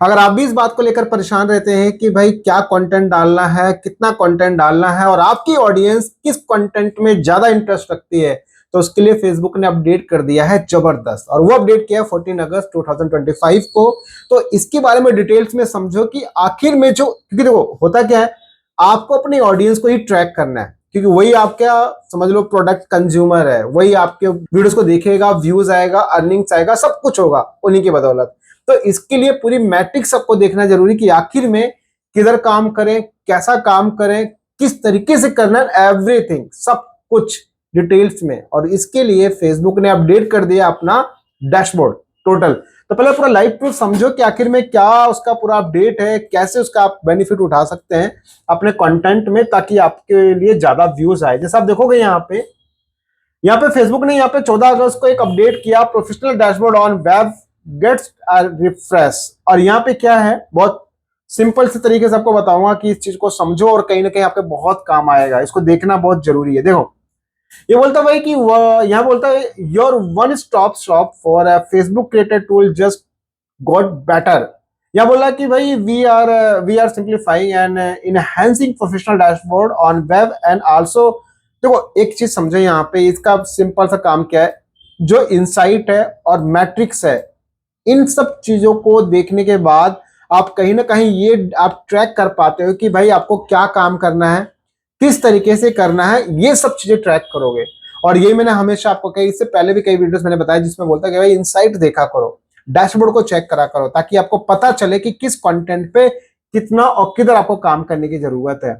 अगर आप भी इस बात को लेकर परेशान रहते हैं कि भाई क्या कंटेंट डालना है, कितना कंटेंट डालना है और आपकी ऑडियंस किस कंटेंट में ज्यादा इंटरेस्ट रखती है, तो उसके लिए फेसबुक ने अपडेट कर दिया है जबरदस्त। और वो अपडेट किया 14 अगस्त 2025 को। तो इसके बारे में डिटेल्स में समझो कि आखिर में जो, क्योंकि देखो होता क्या है, आपको अपनी ऑडियंस को ही ट्रैक करना है, क्योंकि वही आपका समझ लो प्रोडक्ट कंज्यूमर है, वही आपके वीडियोस को देखेगा, व्यूज आएगा, अर्निंग्स आएगा, सब कुछ होगा उन्हीं की बदौलत। तो इसके लिए पूरी मैट्रिक्स सबको देखना जरूरी कि आखिर में किधर काम करें, कैसा काम करें, किस तरीके से करना है, एवरीथिंग सब कुछ डिटेल्स में। और इसके लिए फेसबुक ने अपडेट कर दिया अपना डैशबोर्ड टोटल। तो पहले पूरा लाइव प्रूफ समझो कि आखिर में क्या उसका पूरा अपडेट है, कैसे उसका आप बेनिफिट उठा सकते हैं अपने कंटेंट में, ताकि आपके लिए ज्यादा व्यूज आए। जैसे आप देखोगे यहाँ पे फेसबुक ने यहाँ पे 14 अगस्त को एक अपडेट किया, professional dashboard on web gets refresh. और यहाँ पे क्या है, बहुत सिंपल से तरीके से आपको बताऊंगा कि इस चीज को समझो और कहीं ना कहीं आपके बहुत काम आएगा, इसको देखना बहुत जरूरी है। देखो ये बोलता भाई कि यहाँ बोलता है your one stop shop for Facebook created tool just got better. यहाँ बोला कि भाई we are simplifying and enhancing professional dashboard on web and also. देखो एक चीज समझो यहाँ पे, इसका सिंपल सा काम क्या है, जो इनसाइट है और मैट्रिक्स है, इन सब चीजों को देखने के बाद आप कहीं ना कहीं ये आप ट्रैक कर पाते हो कि भाई आपको क्या काम करना है, किस तरीके से करना है, ये सब चीजें ट्रैक करोगे। और ये मैंने हमेशा आपको कही, इससे पहले भी कई वीडियोस मैंने बताया जिसमें बोलता है कि भाई इनसाइट देखा करो, डैशबोर्ड को चेक करा करो, ताकि आपको पता चले कि किस कंटेंट पे कितना और किधर आपको काम करने की जरूरत है।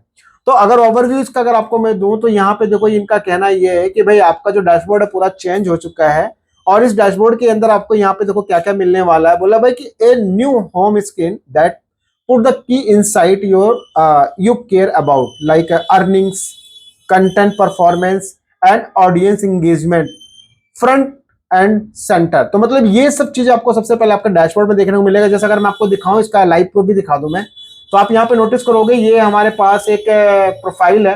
तो अगर ओवरव्यूज का अगर आपको मैं दूं तो यहाँ पे देखो इनका कहना ये है कि भाई आपका जो डैशबोर्ड है पूरा चेंज हो चुका है। और इस डैशबोर्ड के अंदर आपको यहाँ पे देखो क्या क्या मिलने वाला है। बोला भाई कि a new home screen that put the key insight you care about like earnings, content performance and audience engagement front and centre. तो मतलब ये सब चीजें आपको सबसे पहले आपके डैशबोर्ड में देखने को मिलेगा। जैसे अगर मैं आपको दिखाऊं, इसका लाइव प्रूफ भी दिखा दूं मैं, तो आप यहाँ पे नोटिस करोगे ये हमारे पास एक प्रोफाइल है।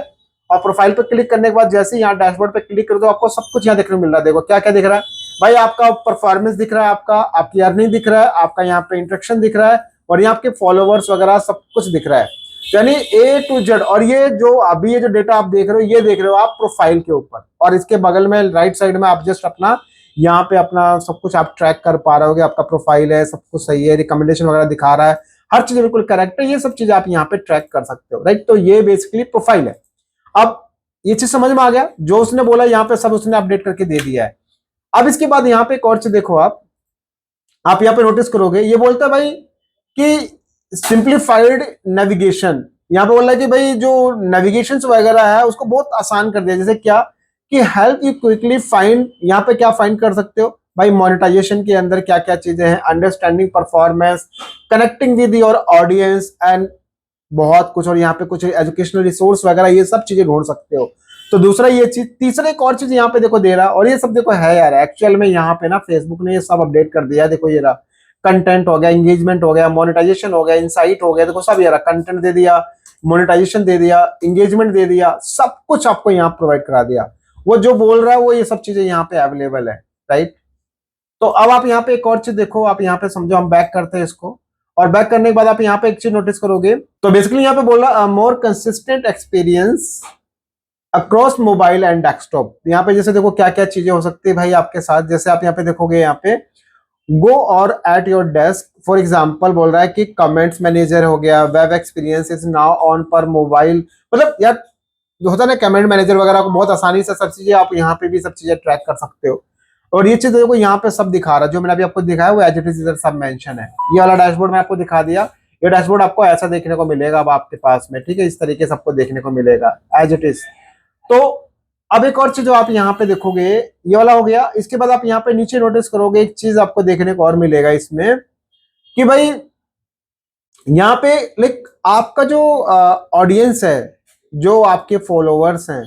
और प्रोफाइल पे क्लिक करने के बाद जैसे यहाँ डैशबोर्ड पे क्लिक कर दो, आपको सब कुछ यहाँ देखने को मिल रहा है। देखो क्या क्या दिख रहा है भाई, आपका परफॉर्मेंस दिख रहा है, आपका आपकी अर्निंग दिख रहा है, आपका यहाँ पे इंटरेक्शन दिख रहा है, और यहाँ आपके फॉलोवर्स वगैरह सब कुछ दिख रहा है, यानी ए टू जेड। और ये जो अभी ये जो डेटा आप देख रहे हो, ये देख रहे हो आप प्रोफाइल के ऊपर, और इसके बगल में राइट साइड में आप जस्ट अपना यहाँ पे अपना सब कुछ आप ट्रैक कर पा रहे होगे। आपका प्रोफाइल है, सब कुछ सही है, रिकमेंडेशन वगैरह दिखा रहा है, हर चीज बिल्कुल करेक्ट है, ये सब चीजें आप यहाँ पे ट्रैक कर सकते हो, राइट। तो ये बेसिकली प्रोफाइल है। अब ये चीज समझ में आ गया, जो उसने बोला यहाँ पे सब उसने अपडेट करके दे दिया है। अब इसके बाद यहाँ पे एक और चीज देखो, आप यहाँ पे नोटिस करोगे ये बोलता है भाई कि सिंप्लीफाइड नेविगेशन। यहाँ पे बोल रहा है कि भाई जो नेविगेशन वगैरह है उसको बहुत आसान कर दिया। जैसे क्या कि हेल्प यू क्विकली फाइंड, यहाँ पे क्या फाइंड कर सकते हो भाई, मोनेटाइजेशन के अंदर क्या क्या चीजें हैं, understanding performance, connecting with your audience and बहुत कुछ। और यहाँ पे कुछ एजुकेशनल रिसोर्स वगैरह ये सब चीजें ढूंढ सकते हो। तो दूसरा ये चीज, तीसरा एक और चीज यहाँ पे देखो दे रहा, और ये सब देखो है यार एक्चुअल में यहाँ पे ना फेसबुक ने ये सब अपडेट कर दिया। देखो ये रहा, कंटेंट हो गया, एंगेजमेंट हो गया, मोनेटाइजेशन हो गया, इनसाइट हो गया, देखो सब ये रहा, कंटेंट दे दिया, मोनेटाइजेशन दे दिया, एंगेजमेंट दे दिया, सब कुछ आपको यहाँ प्रोवाइड करा दिया। वो जो बोल रहा है वो ये सब चीजें यहाँ पे अवेलेबल है, राइट। तो अब आप यहाँ पे एक और चीज देखो, आप यहाँ पे समझो, हम बैक करते हैं इसको, और बैक करने के बाद आप यहाँ पे एक चीज नोटिस करोगे। तो बेसिकली यहाँ पे बोल रहा more consistent experience across mobile and desktop. यहाँ पे जैसे देखो क्या क्या चीजें हो सकती है भाई आपके साथ। जैसे आप यहाँ पे देखोगे, यहाँ पे गो और at your desk for example बोल रहा है कि कमेंट्स मैनेजर हो गया, web experience is now on पर मोबाइल। मतलब यार जो होता है ना कमेंट मैनेजर वगैरह को बहुत आसानी से सब चीजें आप यहाँ पे भी सब चीजें ट्रैक कर सकते हो। और ये चीज देखो यहाँ पे सब दिखा रहा है, जो मैंने अभी आपको दिखाया वो एज इट इज इधर सब मेंशन है। ये वाला डैशबोर्ड मैं आपको दिखा दिया, ये डैशबोर्ड आपको ऐसा देखने को मिलेगा अब आपके पास में, ठीक है, इस तरीके से आपको देखने को मिलेगा एज इट इज। तो अब एक और चीज जो आप यहाँ पे देखोगे, ये वाला हो गया। इसके बाद आप यहाँ पे नीचे नोटिस करोगे एक चीज आपको देखने को और मिलेगा इसमें, कि भाई यहाँ पे लाइक आपका जो ऑडियंस है, जो आपके फॉलोवर्स हैं,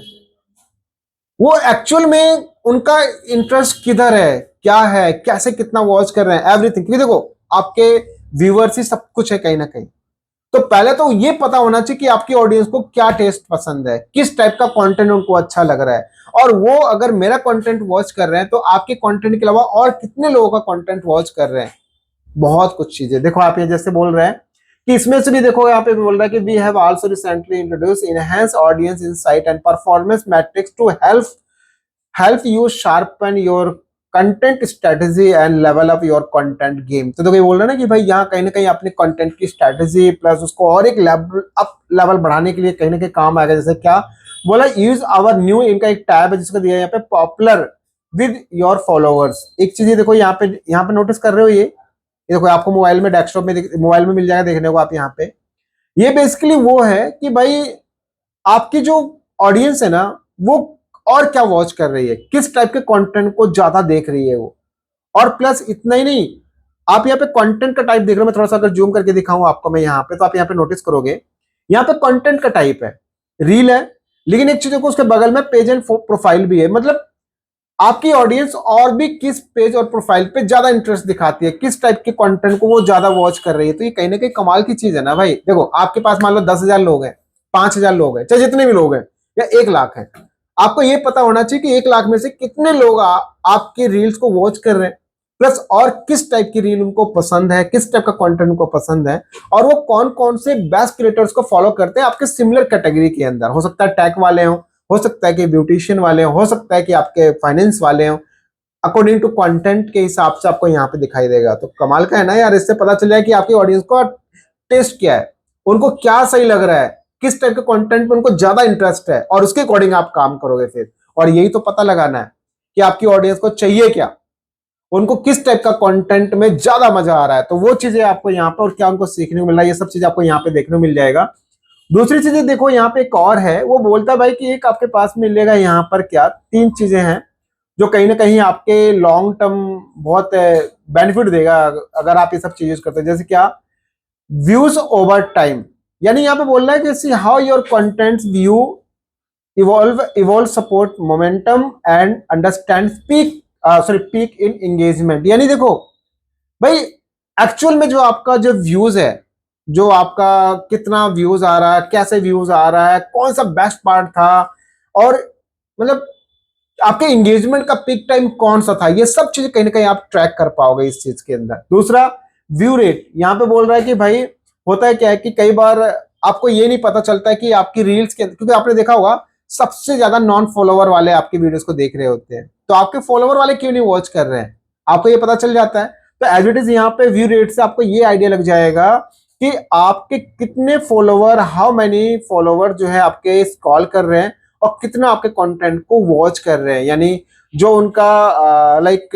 वो एक्चुअल में उनका इंटरेस्ट किधर है, क्या है, कैसे कितना वॉच कर रहे हैं, एवरीथिंग। क्योंकि देखो आपके व्यूअर्स ही सब कुछ है कहीं ना कहीं। तो पहले तो ये पता होना चाहिए कि आपकी ऑडियंस को क्या टेस्ट पसंद है, किस टाइप का कंटेंट उनको अच्छा लग रहा है। और वो अगर मेरा कंटेंट वॉच कर रहे हैं तो आपके कंटेंट के अलावा और कितने लोगों का कंटेंट वॉच कर रहे हैं, बहुत कुछ चीजें देखो आप ये जैसे बोल रहे हैं कि इसमें से भी देखो यहाँ पे भी बोल रहा है कि we have also recently introduce enhance audience insight and performance metrics to help you sharpen your content strategy and level up your content game. तो देखो ये बोल रहे हैं ना कि भाई यहाँ कहीं ना कहीं अपने कंटेंट की स्ट्रेटेजी प्लस उसको और एक लेवल बढ़ाने के लिए कहीं ना कहीं काम आएगा। जैसे क्या बोला, यूज आवर न्यू, इनका एक टैब है जिसको दिया है यहाँ पे पॉपुलर विद योर फॉलोअर्स। एक चीज ये देखो यहाँ पे नोटिस कर रहे हो ये देखो आपको मोबाइल में डेस्कटॉप में मोबाइल में मिल जाएगा देखने को आप यहाँ पे। ये बेसिकली वो है कि भाई आपकी जो ऑडियंस है ना वो और क्या वॉच कर रही है, किस टाइप के कंटेंट को ज्यादा देख रही है वो। और प्लस इतना ही नहीं, आप यहाँ पे कंटेंट का टाइप देख रहे हो। मैं थोड़ा सा अगर जूम करके दिखाऊं आपको मैं यहाँ पे, तो आप यहाँ पे नोटिस करोगे यहाँ पे कंटेंट का टाइप है रील है, लेकिन एक चीज को उसके बगल में पेज एंड प्रोफाइल भी है। मतलब आपकी ऑडियंस और भी किस पेज और प्रोफाइल पे ज्यादा इंटरेस्ट दिखाती है, किस टाइप के कंटेंट को वो ज्यादा वॉच कर रही है। तो ये कहीं ना कहीं कमाल की चीज है ना भाई। देखो आपके पास मान लो 10,000 लोग हैं, 5,000 लोग हैं, चाहे जितने भी लोग हैं, या 1 लाख है, आपको ये पता होना चाहिए कि 1 लाख में से कितने लोग आपके रील्स को वॉच कर रहे हैं, प्लस और किस टाइप की रील उनको पसंद है, किस टाइप का कंटेंट उनको पसंद है, और वो कौन कौन से बेस्ट क्रिएटर्स को फॉलो करते हैं आपके सिमिलर कैटेगरी के अंदर। हो सकता है टेक वाले हो सकता है कि ब्यूटिशियन वाले हो सकता है कि आपके फाइनेंस वाले हो। अकॉर्डिंग टू कंटेंट के हिसाब से आपको यहाँ पे दिखाई देगा। तो कमाल का है ना यार, इससे पता चल जाए कि आपकी ऑडियंस को टेस्ट क्या है, उनको क्या सही लग रहा है, किस टाइप के कंटेंट पे उनको ज्यादा इंटरेस्ट है, और उसके अकॉर्डिंग आप काम करोगे फिर। और यही तो पता लगाना है कि आपकी ऑडियंस को चाहिए क्या, उनको किस टाइप का कंटेंट में ज्यादा मजा आ रहा है। तो वो चीजें आपको यहाँ पे, और क्या उनको सीखने को मिल रहा है, ये सब चीजें आपको यहाँ पे देखने को मिल जाएगा। दूसरी चीजें देखो यहाँ पे एक और है, वो बोलता है भाई कि एक आपके पास मिलेगा यहाँ पर क्या 3 चीजें हैं जो कहीं ना कहीं आपके लॉन्ग टर्म बहुत बेनिफिट देगा अगर आप ये सब चीजें यूज करते हैं। जैसे क्या, व्यूज ओवर टाइम, यानी यहाँ पे बोल रहा है कि see how your content view evolve support momentum and understand peak in engagement. यानी देखो भाई एक्चुअल में जो आपका जो व्यूज है, जो आपका कितना व्यूज आ रहा है, कैसे व्यूज आ रहा है, कौन सा बेस्ट पार्ट था, और मतलब आपके एंगेजमेंट का पीक टाइम कौन सा था, ये सब चीजें कहीं ना कहीं आप ट्रैक कर पाओगे इस चीज के अंदर। दूसरा, व्यू रेट, यहाँ पे बोल रहा है कि भाई होता है क्या है कि कई बार आपको ये नहीं पता चलता है कि आपकी रील्स के, क्योंकि आपने देखा होगा सबसे ज्यादा नॉन फॉलोवर वाले आपकी वीडियोस को देख रहे होते हैं, तो आपके फॉलोवर वाले क्यों नहीं वॉच कर रहे हैं, आपको ये पता चल जाता है। तो एज इट इज यहाँ पे व्यू रेट से आपको ये आइडिया लग जाएगा कि आपके कितने फॉलोवर, हाउ मेनी फॉलोवर जो है आपके स्क्रॉल कर रहे हैं और कितना आपके कंटेंट को वॉच कर रहे हैं। यानी जो उनका लाइक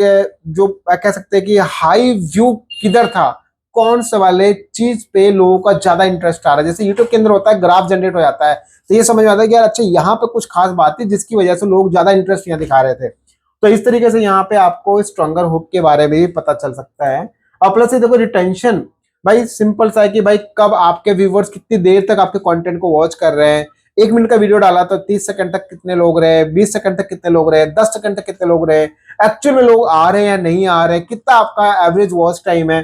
जो कह सकते हैं कि हाई व्यू किधर था, कौन से वाले चीज पे लोगों का ज्यादा इंटरेस्ट आ रहा है। जैसे यूट्यूब के अंदर होता है ग्राफ जनरेट हो जाता है, तो ये समझ में आता है कि यार अच्छा यहाँ पे कुछ खास बात थी जिसकी वजह से लोग ज्यादा इंटरेस्ट यहाँ दिखा रहे थे। तो इस तरीके से यहाँ पे आपको स्ट्रॉन्गर हुक के बारे में भी पता चल सकता है। और प्लस ये देखो रिटेंशन, भाई सिंपल सा है कि भाई कब आपके व्यूवर्स कितनी देर तक आपके कंटेंट को वॉच कर रहे हैं। 1 मिनट का वीडियो डाला तो 30 सेकंड तक कितने लोग रहे, 20 सेकंड तक कितने लोग रहे, 10 सेकंड तक कितने लोग रहे, एक्चुअल में लोग आ रहे हैं या नहीं आ रहे, कितना आपका एवरेज वॉच टाइम है,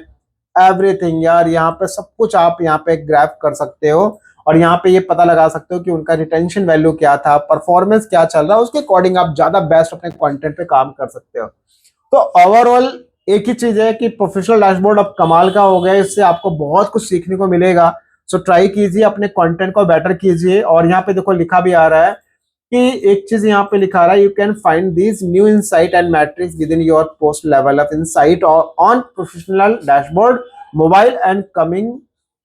एवरीथिंग यार यहाँ पे सब कुछ आप यहाँ पे ग्रैफ कर सकते हो। और यहाँ पे ये पता लगा सकते हो कि उनका रिटेंशन वैल्यू क्या था, परफॉर्मेंस क्या चल रहा है, उसके अकॉर्डिंग आप ज्यादा बेस्ट अपने कंटेंट पे काम कर सकते हो। तो ओवरऑल एक ही चीज है कि प्रोफेशनल डैशबोर्ड अब कमाल का हो गया, इससे आपको बहुत कुछ सीखने को मिलेगा। सो ट्राई कीजिए, अपने कंटेंट को बेटर कीजिए। और यहाँ पे देखो लिखा भी आ रहा है कि एक चीज यहाँ पे लिखा रहा है, you can find this new insight and metrics within your post level of insight on professional dashboard mobile and coming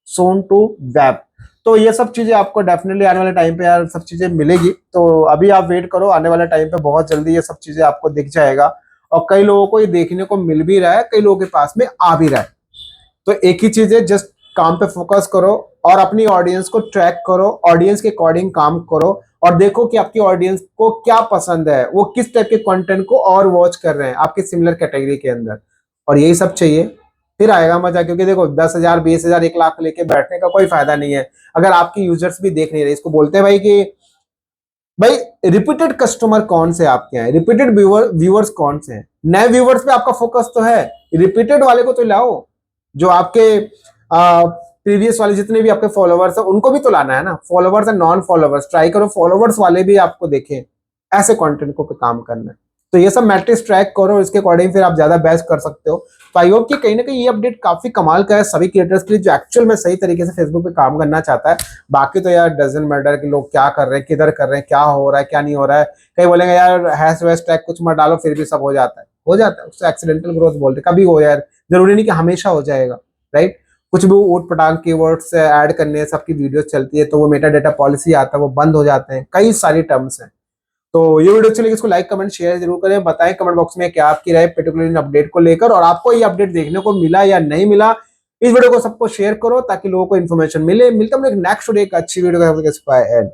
soon to web. तो ये सब चीजें आपको डेफिनेटली आने वाले टाइम पे यार सब चीजें मिलेगी। तो अभी आप वेट करो, आने वाले टाइम पे बहुत जल्दी ये सब चीजें आपको दिख जाएगा। और कई लोगों को ये देखने को मिल भी रहा है, कई लोगों के पास में आ भी रहा है। तो एक ही चीज है, जस्ट काम पे फोकस करो और अपनी ऑडियंस को ट्रैक करो, ऑडियंस के अकॉर्डिंग काम करो, और देखो कि आपकी ऑडियंस को क्या पसंद है, वो किस टाइप के कंटेंट को और वॉच कर रहे हैं आपके सिमिलर कैटेगरी के अंदर। और यही सब चाहिए, फिर आएगा मजा। क्योंकि देखो 10,000 20,000 1 लाख लेके बैठने का कोई फायदा नहीं है अगर आपकी यूजर्स भी देख नहीं रहे। इसको बोलते हैं भाई कि भाई रिपीटेड कस्टमर कौन से आपके हैं, रिपीटेड व्यूअर्स कौन से हैं। नए व्यूअर्स पे आपका फोकस तो है, रिपीटेड वाले को तो लाओ, जो आपके प्रीवियस वाले जितने भी आपके फॉलोवर्स हैं उनको भी तो लाना है ना। Followers and non followers, try करो फॉलोवर्स वाले भी आपको देखें, ऐसे कंटेंट को पे काम करना है। तो ये सब मैट्रिक्स ट्रैक करो, इसके अकॉर्डिंग फिर आप ज्यादा बेस्ट कर सकते हो। तो आई होप कि कहीं ना कहीं ये अपडेट काफी कमाल का है सभी क्रिएटर्स के लिए जो एक्चुअल में सही तरीके से फेसबुक पे काम करना चाहता है। बाकी तो यार डजंट मैटर कि लोग क्या कर रहे हैं, किधर कर रहे हैं, क्या हो रहा है, क्या नहीं हो रहा है। कहीं बोलेंगे यार हैश वैश टैग कुछ मत डालो, फिर भी सब हो जाता है, हो जाता है, उससे एक्सीडेंटल ग्रोथ बोलते हैं, कभी हो यार, जरूरी नहीं कि हमेशा हो जाएगा, राइट। कुछ भी ऊट पटांग कीवर्ड्स ऐड करने सबकी वीडियो चलती है तो वो मेटा डेटा पॉलिसी आता है, वो बंद हो जाते हैं, कई सारी टर्म्स हैं। तो ये वीडियो अच्छी लगी इसको लाइक कमेंट शेयर जरूर करें, बताएं कमेंट बॉक्स में क्या आपकी राय पर्टिकुलर इन अपडेट को लेकर, और आपको ये अपडेट देखने को मिला या नहीं मिला। इस वीडियो को सबको शेयर करो ताकि लोगों को इन्फॉर्मेशन मिले। मिलता हूं एक नेक्स्ट वीडियो, एक अच्छी वीडियो।